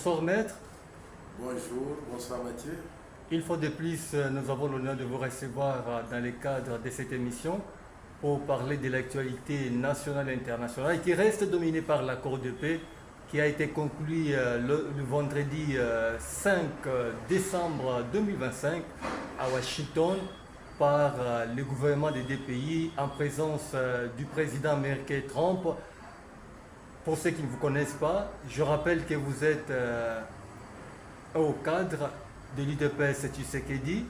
Bonsoir maître. Bonjour, bonsoir Mathieu. Une fois de plus, nous avons l'honneur de vous recevoir dans le cadre de cette émission pour parler de l'actualité nationale et internationale qui reste dominée par l'accord de paix qui a été conclu le vendredi 5 décembre 2025 à Washington par le gouvernement des deux pays en présence du président américain Trump. Pour ceux qui ne vous connaissent pas, je rappelle que vous êtes au cadre de l'UDPS Tshisekedi.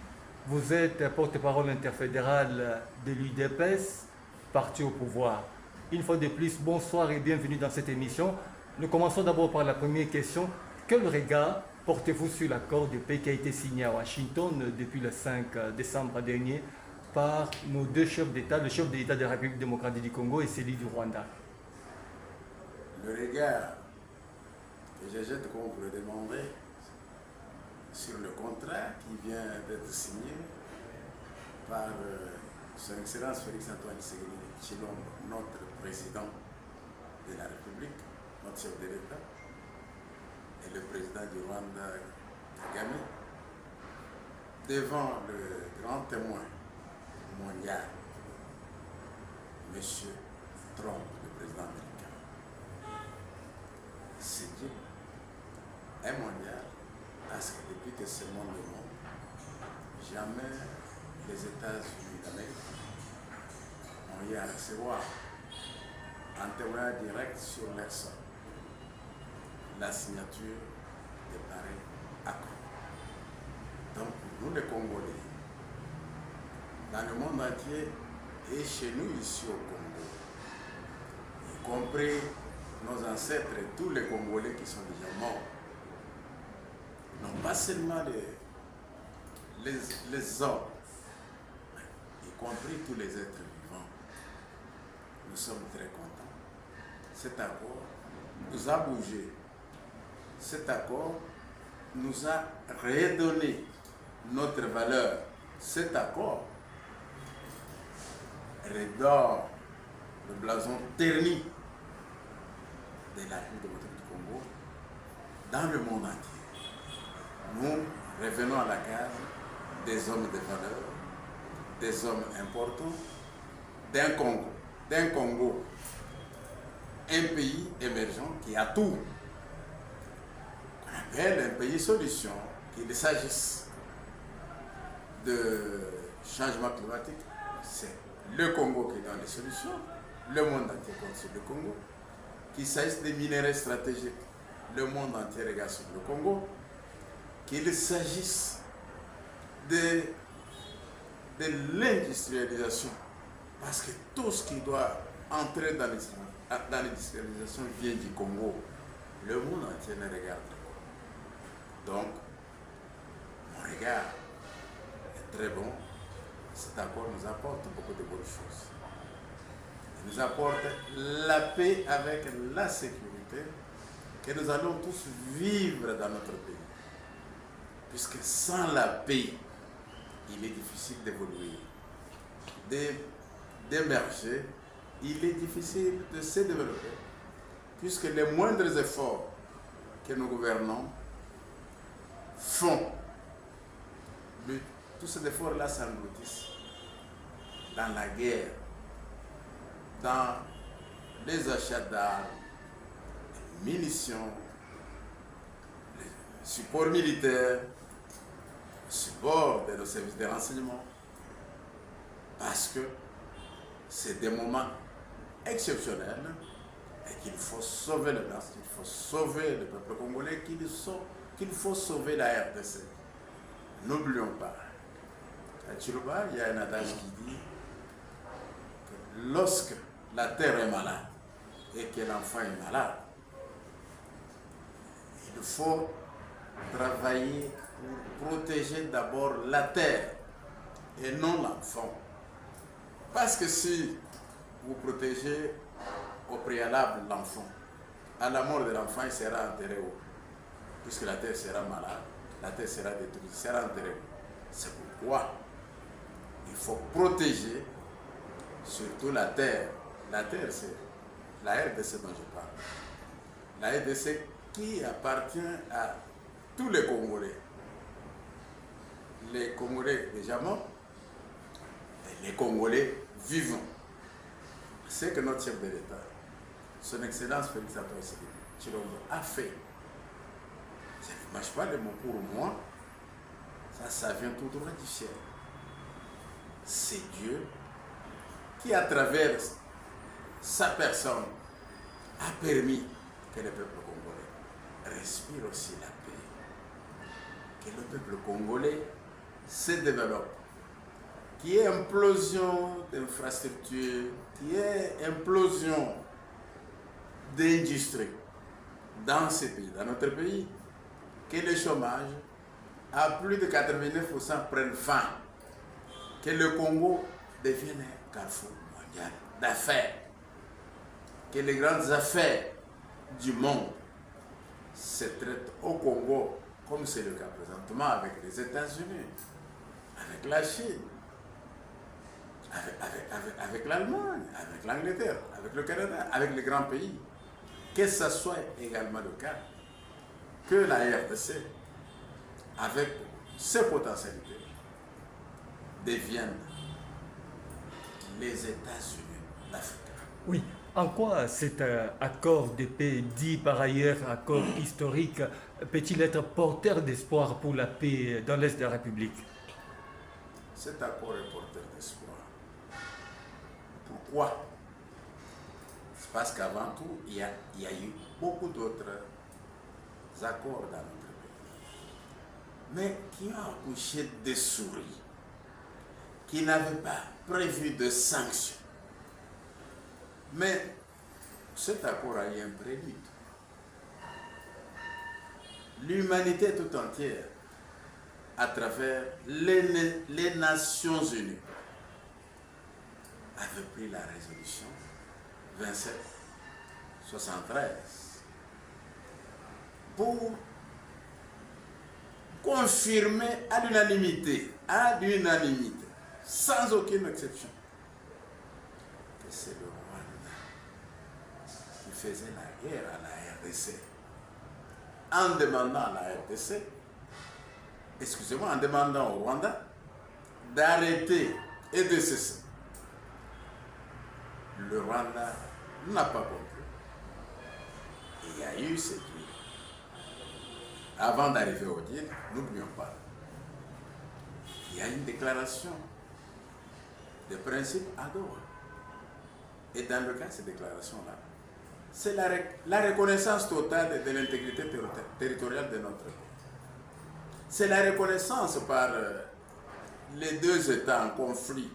Vous êtes porte-parole interfédéral de l'UDPS, parti au pouvoir. Une fois de plus, bonsoir et bienvenue dans cette émission. Nous commençons d'abord par la première question. Quel regard portez-vous sur l'accord de paix qui a été signé à Washington depuis le 5 décembre dernier par nos deux chefs d'État, le chef de l'État de la République démocratique du Congo et celui du Rwanda? Le regard que je jette, comme vous le demandez, sur le contrat qui vient d'être signé par Son Excellence Félix-Antoine Tshisekedi, notre président de la République, notre chef de l'État, et le président du Rwanda, Kagame, devant le grand témoin mondial, M. Trump, le président américain. C'est Dieu est mondial parce que depuis que ce monde est monde, jamais les États-Unis d'Amérique ont eu à recevoir un témoignage direct sur leur sol la signature de pareils accords. Donc nous les Congolais, dans le monde entier et chez nous ici au Congo, y compris nos ancêtres et tous les Congolais qui sont déjà morts, non pas seulement les hommes, y compris tous les êtres vivants, nous sommes très contents. Cet accord nous a bougé. Cet accord nous a redonné notre valeur. Cet accord redore le blason terni de la République démocratique du Congo dans le monde entier. Nous revenons à la case des hommes de valeur, des hommes importants, d'un Congo, un pays émergent qui a tout, qu'on appelle un pays solution, qu'il s'agisse de changement climatique, c'est le Congo qui est dans les solutions, le monde entier compte sur le Congo, qu'il s'agisse des minerais stratégiques, le monde entier regarde sur le Congo, qu'il s'agisse de l'industrialisation, parce que tout ce qui doit entrer dans l'industrialisation vient du Congo. Le monde entier ne regarde pas. Donc, mon regard est très bon. Cet accord nous apporte beaucoup de bonnes choses. Il nous apporte la paix avec la sécurité que nous allons tous vivre dans notre pays. Puisque sans la paix, il est difficile d'évoluer, d'émerger, il est difficile de se développer. Puisque les moindres efforts que nos gouvernants font, tous ces efforts-là s'engloutissent dans la guerre, dans les achats d'armes, les munitions, les supports militaires, le support de nos services de renseignement. Parce que c'est des moments exceptionnels et qu'il faut sauver le nation, qu'il faut sauver le peuple congolais, qu'il faut sauver la RDC. N'oublions pas. À Chiluba, il y a un adage qui dit que lorsque la terre est malade et que l'enfant est malade, il faut travailler pour protéger d'abord la terre et non l'enfant. Parce que si vous protégez au préalable l'enfant, à la mort de l'enfant, il sera enterré où? Puisque la terre sera malade, la terre sera détruite, il sera enterré où? C'est pourquoi il faut protéger surtout la terre. La terre, c'est la RDC dont je parle. La RDC qui appartient à tous les Congolais. Les Congolais déjà morts et les Congolais vivants. C'est que notre chef de l'État, son Excellence Félix Antoine Tshilombo, a fait. Je ne mâche pas les mots pour moi, ça vient tout droit du ciel. C'est Dieu qui, à travers sa personne, a permis que le peuple congolais respire aussi la paix. Que le peuple congolais se développe. Qu'il y ait implosion d'infrastructures, qu'il y ait implosion d'industrie dans ce pays, dans notre pays, que le chômage à plus de 89% prenne fin, que le Congo devienne un carrefour mondial d'affaires, que les grandes affaires du monde se traitent au Congo comme c'est le cas présentement avec les États-Unis, avec la Chine, avec l'Allemagne, avec l'Angleterre, avec le Canada, avec les grands pays. Que ce soit également le cas que la RDC, avec ses potentialités, devienne les États-Unis d'Afrique. Oui, en quoi cet accord de paix, dit par ailleurs accord historique, peut-il être porteur d'espoir pour la paix dans l'Est de la République? Cet accord est porteur d'espoir. Pourquoi? C'est parce qu'avant tout, il y a eu beaucoup d'autres accords dans notre pays, mais qui ont accouché des souris, qui n'avaient pas prévu de sanctions. Mais cet accord a eu un prélude. L'humanité tout entière, à travers les Nations Unies, avait pris la résolution 2773 pour confirmer à l'unanimité, sans aucune exception, que c'est le Rwanda qui faisait la guerre à la RDC, en demandant à la RDC, en demandant au Rwanda d'arrêter et de cesser. Le Rwanda n'a pas compris. Il y a eu ce deal. Avant d'arriver au deal, n'oublions pas, il y a une déclaration de principe à Doha. Et dans le cas de cette déclaration-là, c'est la reconnaissance totale de l'intégrité territoriale de notre pays. C'est la reconnaissance par les deux États en conflit.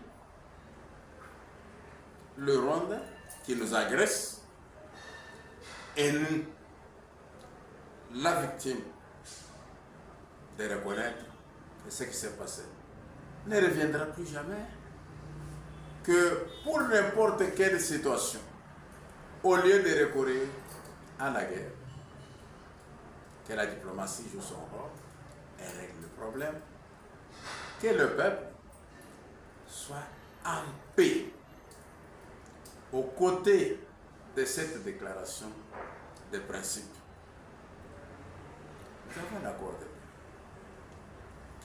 Le Rwanda qui nous agresse et nous, la victime, de reconnaître que ce qui s'est passé ne reviendra plus jamais. Que pour n'importe quelle situation, au lieu de recourir à la guerre, que la diplomatie joue son rôle et règle le problème, que le peuple soit en paix. Aux côtés de cette déclaration de principe, nous avons un accord de paix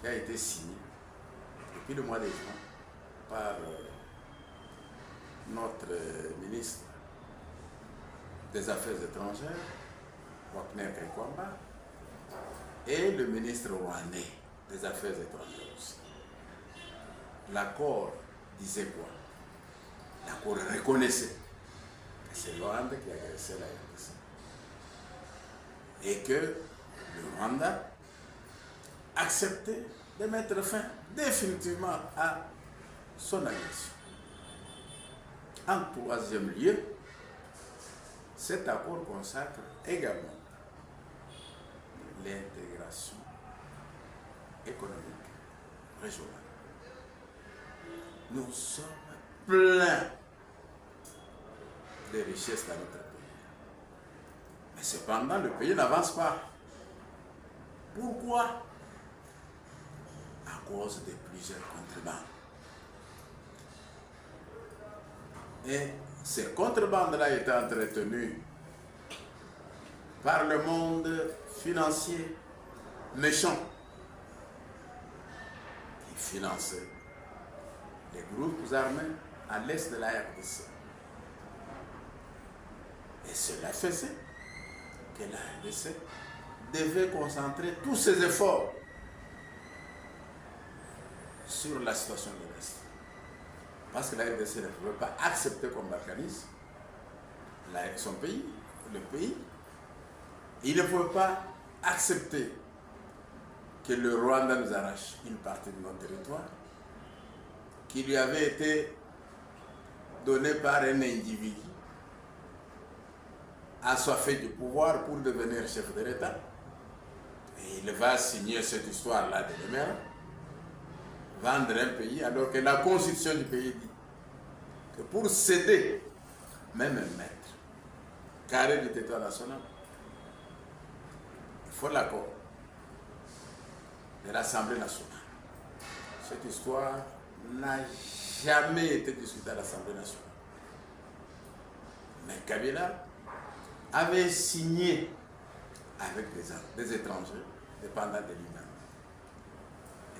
qui a été signé depuis le mois de juin par notre ministre des Affaires étrangères, Wagner Kaikwamba, et le ministre rwandais des Affaires étrangères aussi. L'accord disait quoi? L'accord reconnaissait que c'est le Rwanda qui a agressé la RDC et que le Rwanda acceptait de mettre fin définitivement à son agression. En troisième lieu, cet accord consacre également l'intégration économique régionale. Nous sommes pleins de richesses dans notre pays. Mais cependant, le pays n'avance pas. Pourquoi? À cause de plusieurs contrebandes. Et ces contrebandes-là étaient entretenues par le monde financier méchant qui finançait les groupes armés à l'est de la RDC. Et cela faisait que la RDC devait concentrer tous ses efforts sur la situation de l'Est. Parce que la RDC ne pouvait pas accepter comme balkanisme son pays, le pays. Il ne pouvait pas accepter que le Rwanda nous arrache une partie de notre territoire qui lui avait été donné par un individu assoiffé du pouvoir pour devenir chef de l'État. Et il va signer cette histoire-là de demain, vendre un pays, alors que la constitution du pays dit que pour céder même un mètre carré du territoire national, il faut l'accord de l'Assemblée nationale. Cette histoire n'a jamais été discutée à l'Assemblée nationale. Mais Kabila avait signé avec des étrangers, dépendants de lui-même.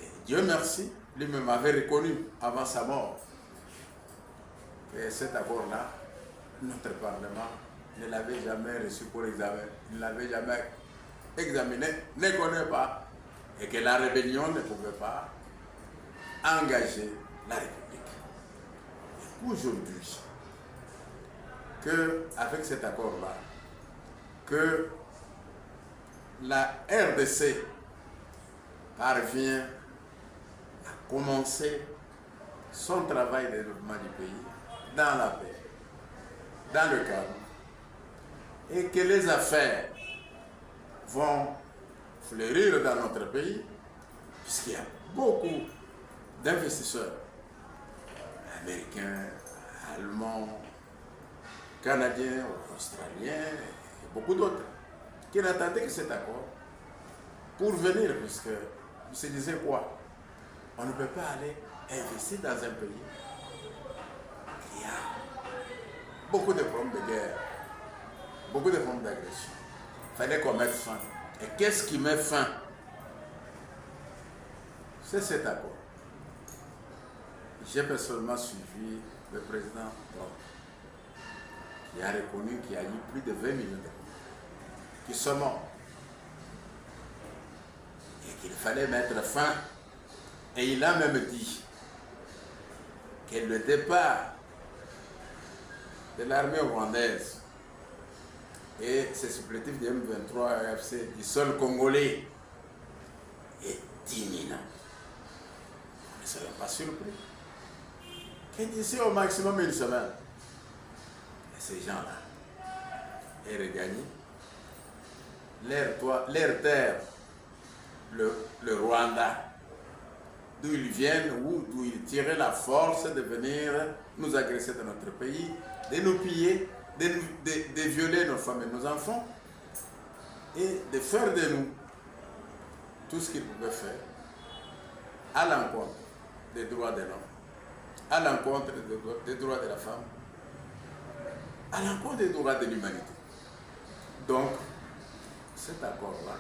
Et Dieu merci, lui-même avait reconnu avant sa mort que cet accord-là, notre Parlement ne l'avait jamais reçu pour examen, il ne l'avait jamais examiné, ne connaît pas, et que la rébellion ne pouvait pas engager la République. Et aujourd'hui, qu'avec cet accord-là, que la RDC parvient à commencer son travail de développement du pays dans la paix, dans le calme, et que les affaires vont fleurir dans notre pays, puisqu'il y a beaucoup d'investisseurs américains, allemands, canadiens, australiens, et beaucoup d'autres, qui n'attendaient que cet accord pour venir, puisque ils se disaient quoi? On ne peut pas aller investir dans un pays qui a beaucoup de problèmes de guerre, beaucoup de problèmes d'agression. Il fallait qu'on mette fin. Et qu'est-ce qui met fin? C'est cet accord. J'ai personnellement suivi le président Trump, qui a reconnu qu'il y a eu plus de 20 millions de personnes qui sont morts. Et qu'il fallait mettre fin. Et il a même dit que le départ de l'armée rwandaise et ses supplétifs de M23 AFC du sol congolais est imminent. On ne serait pas surpris que d'ici au maximum une semaine, ces gens-là aient regagné leur terre, le Rwanda, d'où ils viennent ou d'où ils tiraient la force de venir nous agresser dans notre pays, de nous piller, de violer nos femmes et nos enfants et de faire de nous tout ce qu'ils pouvaient faire à l'encontre des droits de l'homme, à l'encontre des droits de la femme, à l'encontre des droits de l'humanité. Donc, cet accord-là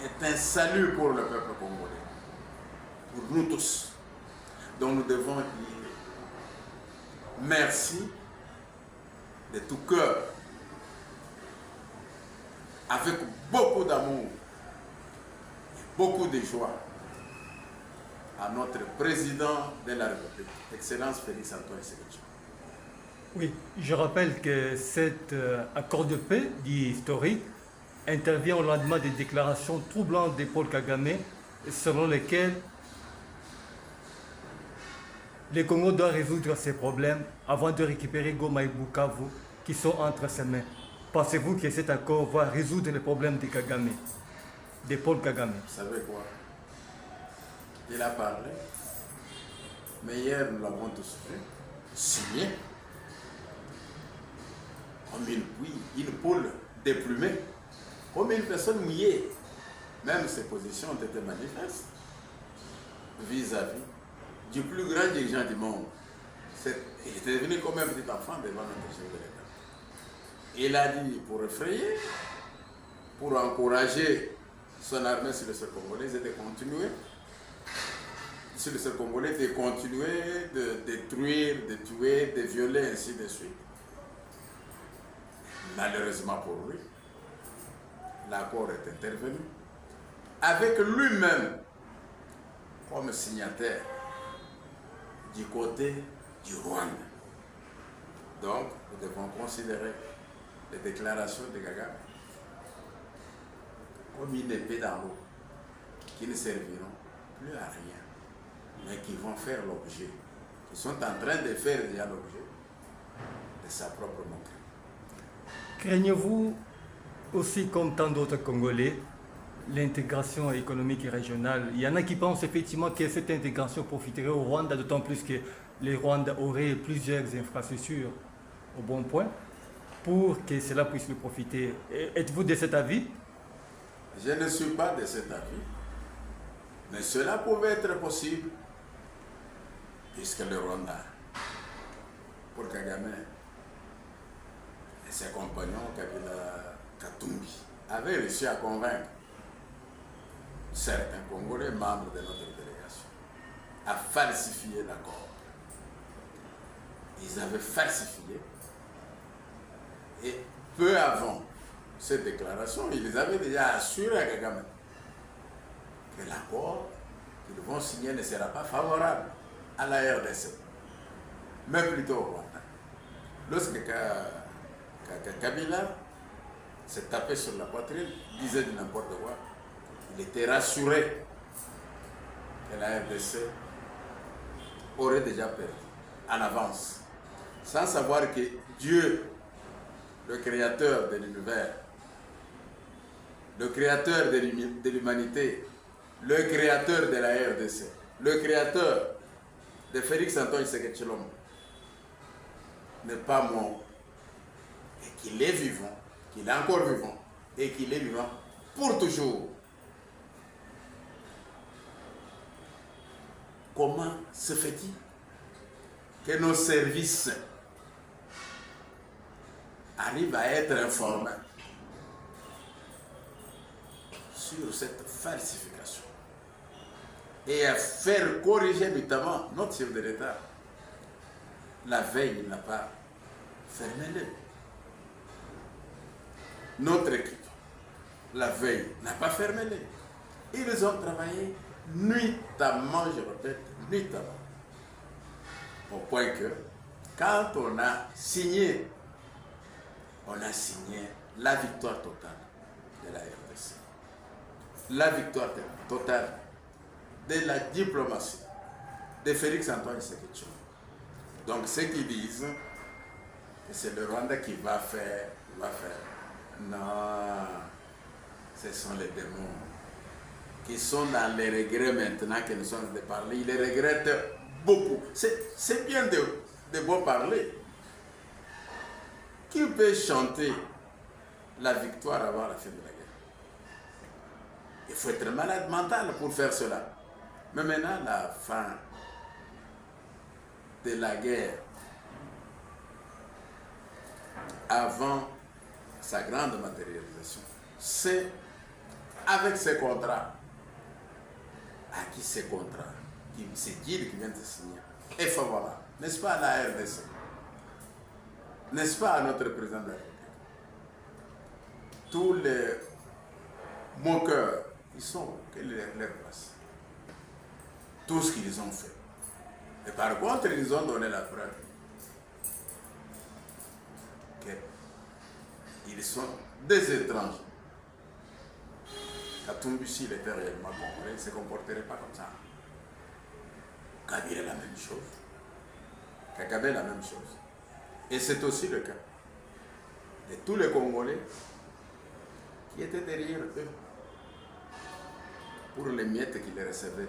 est un salut pour le peuple congolais, pour nous tous. Donc nous devons dire merci de tout cœur, avec beaucoup d'amour et beaucoup de joie, à notre président de la République, Excellence Félix Antoine Tshisekedi. Oui, je rappelle que cet accord de paix, dit historique, intervient au lendemain des déclarations troublantes de Paul Kagame, selon lesquelles le Congo doit résoudre ses problèmes avant de récupérer Goma et Bukavu qui sont entre ses mains. Pensez-vous que cet accord va résoudre les problèmes de Kagame, de Paul Kagame? Vous savez quoi? Il a parlé, mais hier nous l'avons tous vu, signé, comme une poule déplumée, comme une personne mouillée. Même ses positions ont été manifestes vis-à-vis du plus grand dirigeant du monde. Il était devenu comme un petit enfant devant notre chef de l'État. Il a dit pour effrayer, pour encourager son armée sur le sol congolais, de continuer. Sur le sol congolais, de continuer de détruire, de tuer, de violer, ainsi de suite. Malheureusement pour lui, l'accord est intervenu avec lui-même comme signataire du côté du Rwanda. Donc, nous devons considérer les déclarations de Kagame comme une épée dans l'eau, qui ne serviront plus à rien, mais qui vont faire l'objet, qui sont en train de faire déjà l'objet de sa propre moquerie. Craignez-vous aussi, comme tant d'autres Congolais, l'intégration économique et régionale? Il y en a qui pensent effectivement que cette intégration profiterait au Rwanda, d'autant plus que le Rwanda aurait plusieurs infrastructures au bon point pour que cela puisse lui profiter. Êtes-vous de cet avis? Je ne suis pas de cet avis, mais cela pouvait être possible, puisque le Rwanda, pour Kagame et ses compagnons, Kabila Katumbi, avaient réussi à convaincre certains Congolais membres de notre délégation à falsifier l'accord. Ils avaient falsifié et peu avant cette déclaration, ils avaient déjà assuré à Kagame que l'accord qu'ils vont signer ne sera pas favorable à la RDC, mais plutôt au Rwanda. Lorsque Kabila s'est tapé sur la poitrine, disait de n'importe quoi, il était rassuré que la RDC aurait déjà perdu en avance, sans savoir que Dieu, le créateur de l'univers, le créateur de l'humanité, le créateur de la RDC, le créateur de Félix Antoine Tshisekedi Tshilombo, n'est pas mort, et qu'il est vivant, qu'il est encore vivant, et qu'il est vivant pour toujours. Comment se fait-il que nos services arrivent à être informés sur cette falsification et à faire corriger notamment notre chef de l'État? La veille, il n'a pas fermé l'œil. Notre équipe, la veille, n'a pas fermé l'œil. Ils ont travaillé nuitamment, je répète, nuitamment. Au point que, quand on a signé la victoire totale de la RDC, la victoire totale de la diplomatie de Félix Antoine Tshisekedi Tshilombo. Donc ceux qui disent que c'est le Rwanda qui va faire, non, ce sont les démons qui sont dans les regrets maintenant que nous sommes de parler. Ils les regrettent beaucoup. C'est bien de beau parler. Qui peut chanter la victoire avant la fin de la guerre? Il faut être malade mental pour faire cela. Mais maintenant, la fin de la guerre, avant sa grande matérialisation, c'est avec ces contrats, à qui ces contrats, c'est qui vient de signer, est favorable, n'est-ce pas, à la RDC, n'est-ce pas, à notre président de la République? Tous les moqueurs, ils sont, quelle est leur place? Tout ce qu'ils ont fait. Et par contre, ils ont donné la preuve qu'ils sont des étrangers. Katumbi, s'il était réellement congolais, il ne se comporterait pas comme ça. Kabila la même chose. Kagame la même chose. Et c'est aussi le cas de tous les Congolais qui étaient derrière eux pour les miettes qu'ils recevaient.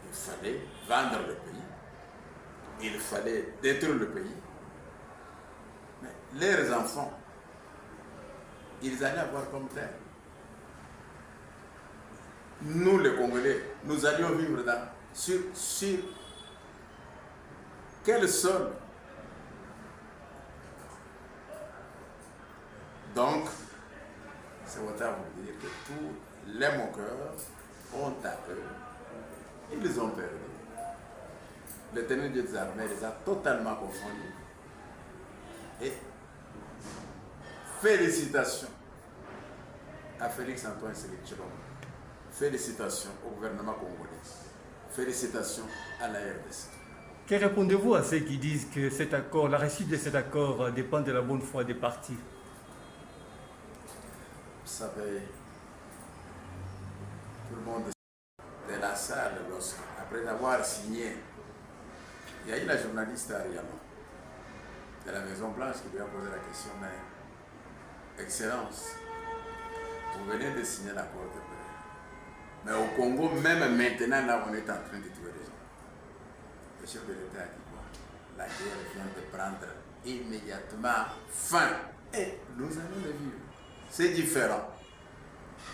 Il fallait vendre le pays, il fallait détruire le pays. Mais leurs enfants, ils allaient avoir comme terre. Nous, les Congolais, nous allions vivre sur quel sol? tous les moqueurs ont tapé, ils ont perdu. L'Éternel Dieu des armées les a totalement confondus. Et félicitations à Félix Antoine Tshisekedi. Félicitations au gouvernement congolais. Félicitations à la RDC. Que répondez-vous à ceux qui disent que cet accord, la réussite de cet accord dépend de la bonne foi des partis? Vous savez, tout le monde de la salle, après avoir signé, il y a eu la journaliste Ariama de la Maison Blanche qui lui a posé la question, mais Excellence, vous venez de signer l'accord de paix. Mais au Congo, même maintenant, là, on est en train de tuer les gens. Le chef de l'État a dit quoi? La guerre vient de prendre immédiatement fin. Et nous allons le vivre. C'est différent.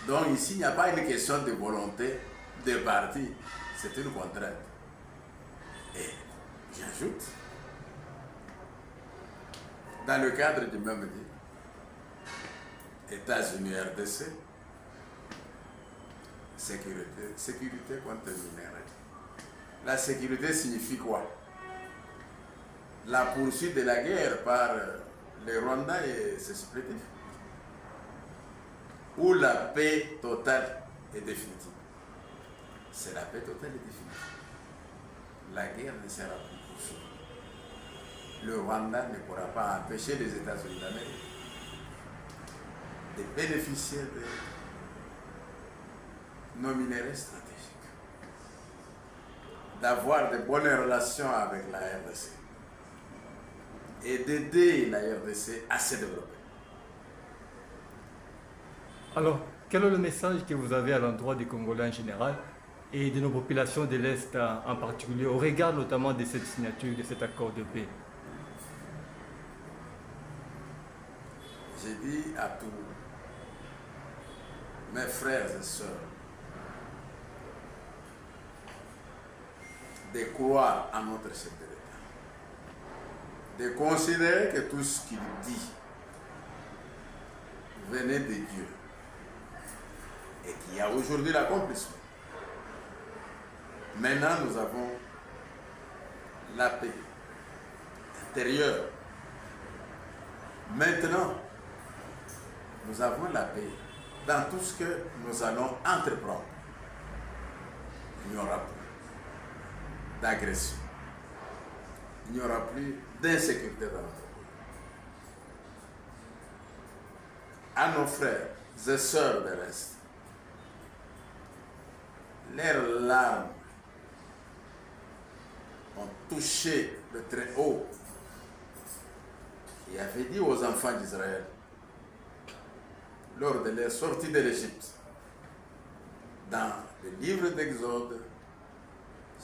Donc ici, il n'y a pas une question de volonté de parti. C'est une contrainte. Et j'ajoute, dans le cadre du même deal, États-Unis RDC, sécurité contre le minerai. La sécurité signifie quoi? La poursuite de la guerre par le Rwanda et ses supplétifs. Ou la paix totale et définitive. C'est la paix totale et définitive. La guerre ne sera plus poursuivie. Le Rwanda ne pourra pas empêcher les États-Unis d'Amérique de bénéficier de nos minéraux stratégiques, d'avoir de bonnes relations avec la RDC et d'aider la RDC à se développer. Alors, quel est le message que vous avez à l'endroit des Congolais en général et de nos populations de l'Est en particulier, au regard notamment de cette signature, de cet accord de paix? J'ai dit à tous mes frères et sœurs de croire en notre chef de l'État, de considérer que tout ce qu'il dit venait de Dieu et qu'il y a aujourd'hui l'accomplissement. Maintenant, nous avons la paix intérieure. Maintenant, nous avons la paix dans tout ce que nous allons entreprendre. Il n'y aura plus d'agression. Il n'y aura plus d'insécurité dans notre pays. À nos frères et sœurs de l'Est, leurs larmes ont touché le Très-Haut qui avait dit aux enfants d'Israël, lors de leur sortie de l'Égypte, dans le livre d'Exode,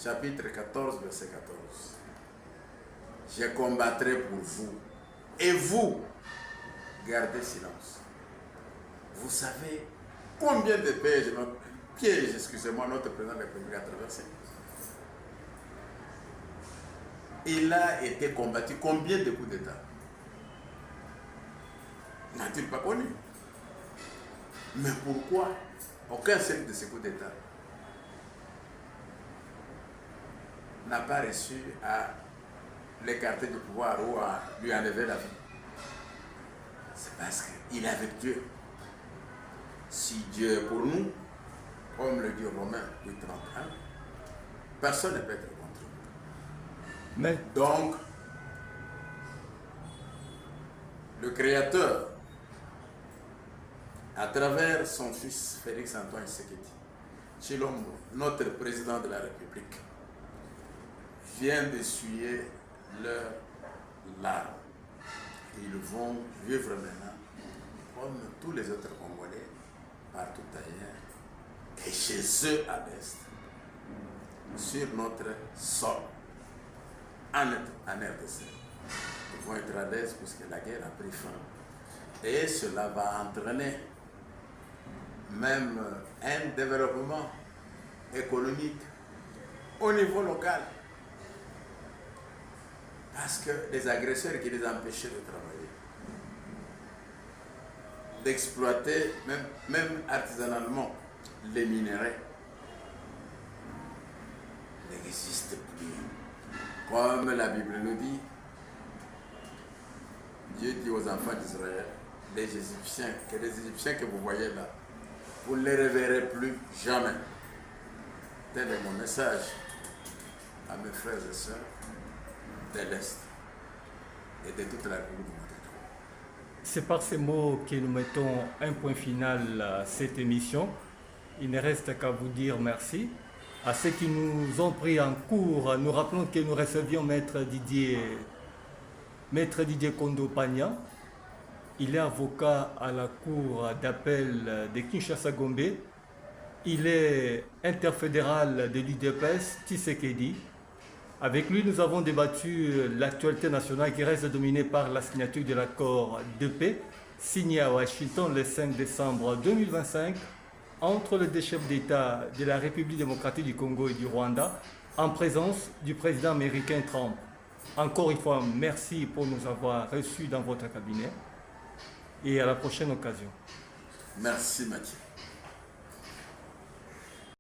chapitre 14, verset 14, je combattrai pour vous, et vous, gardez silence. Vous savez combien de pièges, excusez-moi, notre président de la République a traversé? Il a été combattu combien de coups d'État? N'a-t-il pas connu? Mais pourquoi aucun seul de ces coups d'État n'a pas réussi à l'écarter du pouvoir ou à lui enlever la vie? C'est parce qu'il est avec Dieu. Si Dieu est pour nous, comme le dit Romains 8:31, personne ne peut être contre nous. Mais Donc, le Créateur, à travers son fils Félix Antoine Tshisekedi Tshilombo, notre président de la République, vient d'essuyer leurs larmes. Ils vont vivre maintenant comme tous les autres Congolais, partout ailleurs, et chez eux à l'Est, sur notre sol, en RDC. Ils vont être à l'aise puisque la guerre a pris fin. Et cela va entraîner même un développement économique au niveau local. Parce que les agresseurs qui les empêchaient de travailler d'exploiter, même artisanalement, les minéraux n'existe plus. Comme la Bible nous dit, Dieu dit aux enfants d'Israël, les Égyptiens que vous voyez là, vous ne les reverrez plus jamais. Tel est mon message à mes frères et sœurs de l'Est et de toute la République du Monténégro. C'est par ces mots que nous mettons un point final à cette émission. Il ne reste qu'à vous dire merci. À ceux qui nous ont pris en cours, nous rappelons que nous recevions Maître Didier Kondo-Pagna. Il est avocat à la cour d'appel de Kinshasa-Gombe. Il est interfédéral de l'UDPS Tshisekedi. Avec lui, nous avons débattu l'actualité nationale qui reste dominée par la signature de l'accord de paix signé à Washington le 5 décembre 2025 entre les deux chefs d'État de la République démocratique du Congo et du Rwanda en présence du président américain Trump. Encore une fois, merci pour nous avoir reçus dans votre cabinet et à la prochaine occasion. Merci Mathieu.